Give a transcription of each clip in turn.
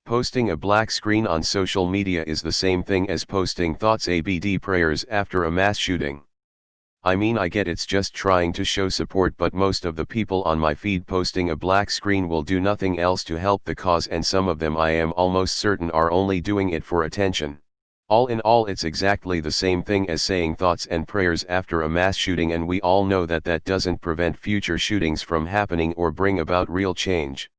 Posting a black screen on social media is the same thing as posting thoughts ABD prayers after a mass shooting. I mean, I get it's just trying to show support, but most of the people on my feed posting a black screen will do nothing else to help the cause, and some of them I am almost certain are only doing it for attention. All in all, it's exactly the same thing as saying thoughts and prayers after a mass shooting, and we all know that that doesn't prevent future shootings from happening or bring about real change.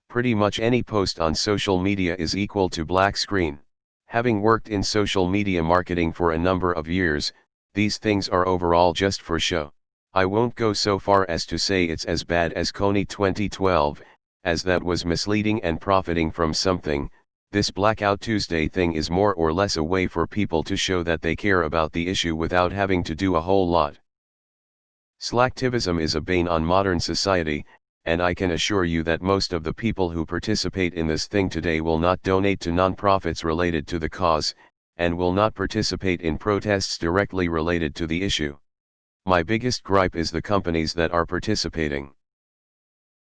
Pretty much any post on social media is equal to black screen. Having worked in social media marketing for a number of years, these things are overall just for show. I won't go so far as to say it's as bad as Kony 2012, as that was misleading and profiting from something. This Blackout Tuesday thing is more or less a way for people to show that they care about the issue without having to do a whole lot. Slacktivism is a bane on modern society, and I can assure you that most of the people who participate in this thing today will not donate to nonprofits related to the cause, and will not participate in protests directly related to the issue. My biggest gripe is the companies that are participating.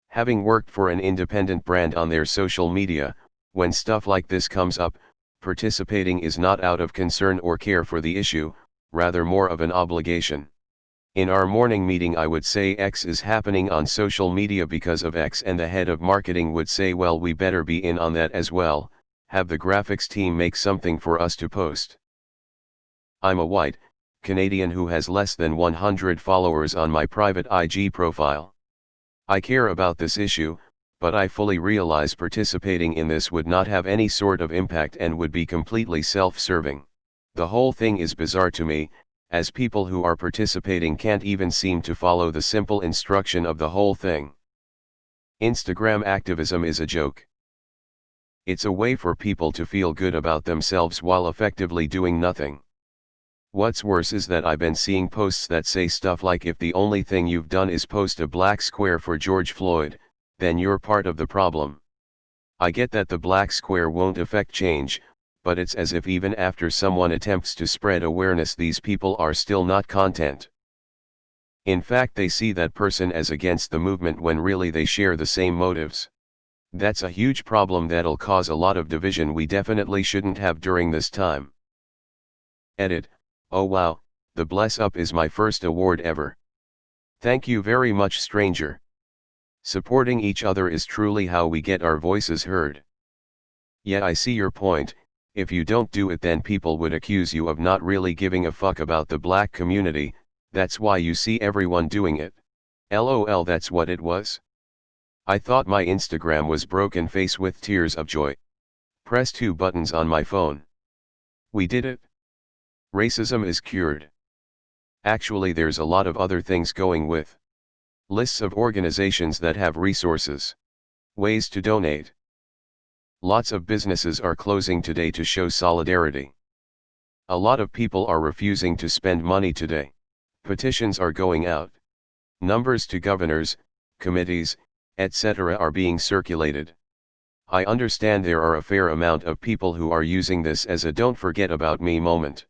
Having worked for an independent brand on their social media, when stuff like this comes up, participating is not out of concern or care for the issue, rather more of an obligation. In our morning meeting I would say X is happening on social media because of X, and the head of marketing would say, well, we better be in on that as well, have the graphics team make something for us to post. I'm a white Canadian who has less than 100 followers on my private IG profile. I care about this issue, but I fully realize participating in this would not have any sort of impact and would be completely self-serving. The whole thing is bizarre to me, as people who are participating can't even seem to follow the simple instruction of the whole thing. Instagram activism is a joke. It's a way for people to feel good about themselves while effectively doing nothing. What's worse is that I've been seeing posts that say stuff like, if the only thing you've done is post a black square for George Floyd, then you're part of the problem. I get that the black square won't affect change, but it's as if even after someone attempts to spread awareness, these people are still not content. In fact, they see that person as against the movement when really they share the same motives. That's a huge problem that'll cause a lot of division we definitely shouldn't have during this time. Edit. Oh wow, the bless up is my first award ever. Thank you very much, stranger. Supporting each other is truly how we get our voices heard. Yeah, I see your point. If you don't do it, then people would accuse you of not really giving a fuck about the black community. That's why you see everyone doing it. LOL, that's what it was. I thought my Instagram was broken face with tears of joy. Press 2 buttons on my phone. We did it. Racism is cured. Actually, there's a lot of other things going with. Lists of organizations that have resources. Ways to donate. Lots of businesses are closing today to show solidarity. A lot of people are refusing to spend money today. Petitions are going out. Numbers to governors, committees, etc. are being circulated. I understand there are a fair amount of people who are using this as a don't forget about me moment.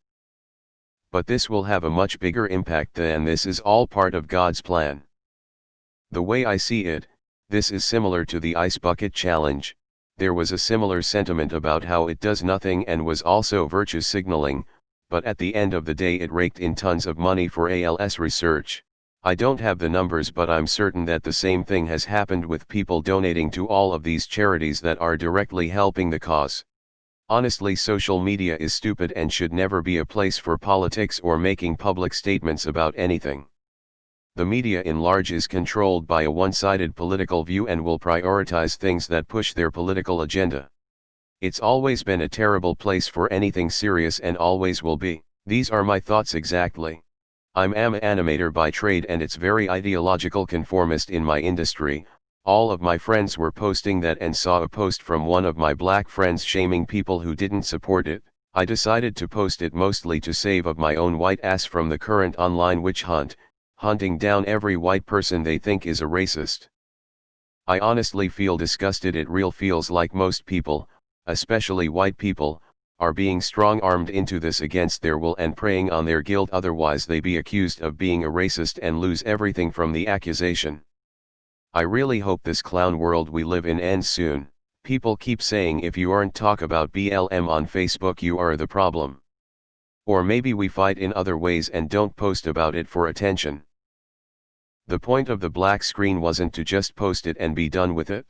But this will have a much bigger impact, than this is all part of God's plan. The way I see it, this is similar to the Ice Bucket Challenge. There was a similar sentiment about how it does nothing and was also virtue signaling, but at the end of the day it raked in tons of money for ALS research. I don't have the numbers, but I'm certain that the same thing has happened with people donating to all of these charities that are directly helping the cause. Honestly, social media is stupid and should never be a place for politics or making public statements about anything. The media in large is controlled by a one-sided political view and will prioritize things that push their political agenda. It's always been a terrible place for anything serious and always will be. These are my thoughts exactly. I'm an animator by trade and it's very ideological conformist in my industry. All of my friends were posting that and saw a post from one of my black friends shaming people who didn't support it. I decided to post it mostly to save of my own white ass from the current online witch hunt, hunting down every white person they think is a racist. I honestly feel disgusted. It real feels like most people, especially white people, are being strong-armed into this against their will and preying on their guilt, otherwise they be accused of being a racist and lose everything from the accusation. I really hope this clown world we live in ends soon. People keep saying if you aren't talk about BLM on Facebook you are the problem. Or maybe we fight in other ways and don't post about it for attention. The point of the black screen wasn't to just post it and be done with it.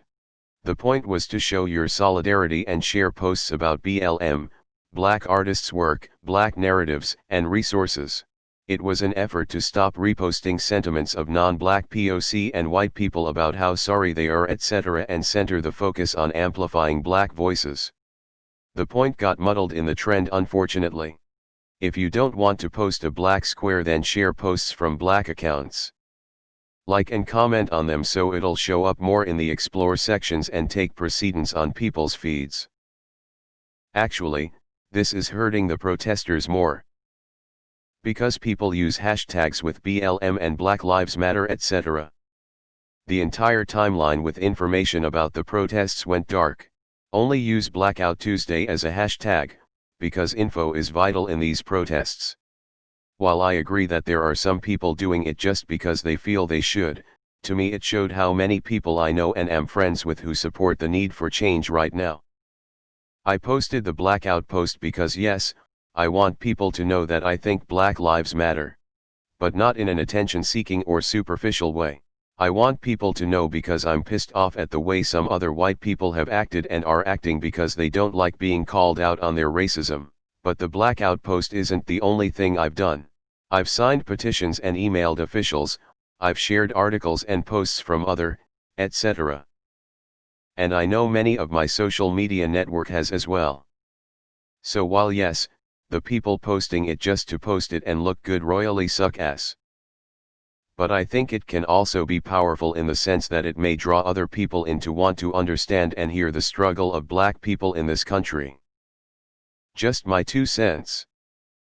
The point was to show your solidarity and share posts about BLM, black artists' work, black narratives, and resources. It was an effort to stop reposting sentiments of non-black POC and white people about how sorry they are etc. and center the focus on amplifying black voices. The point got muddled in the trend unfortunately. If you don't want to post a black square then share posts from black accounts. Like and comment on them so it'll show up more in the explore sections and take precedence on people's feeds. Actually, this is hurting the protesters more. Because people use hashtags with BLM and Black Lives Matter etc. The entire timeline with information about the protests went dark. Only use Blackout Tuesday as a hashtag, because info is vital in these protests. While I agree that there are some people doing it just because they feel they should, to me it showed how many people I know and am friends with who support the need for change right now. I posted the Blackout post because yes, I want people to know that I think Black Lives Matter. But not in an attention-seeking or superficial way. I want people to know because I'm pissed off at the way some other white people have acted and are acting because they don't like being called out on their racism. But the Blackout post isn't the only thing I've done. I've signed petitions and emailed officials, I've shared articles and posts from other, etc. And I know many of my social media network has as well. So while yes, the people posting it just to post it and look good royally suck ass. But I think it can also be powerful in the sense that it may draw other people in to want to understand and hear the struggle of black people in this country. Just my 2 cents.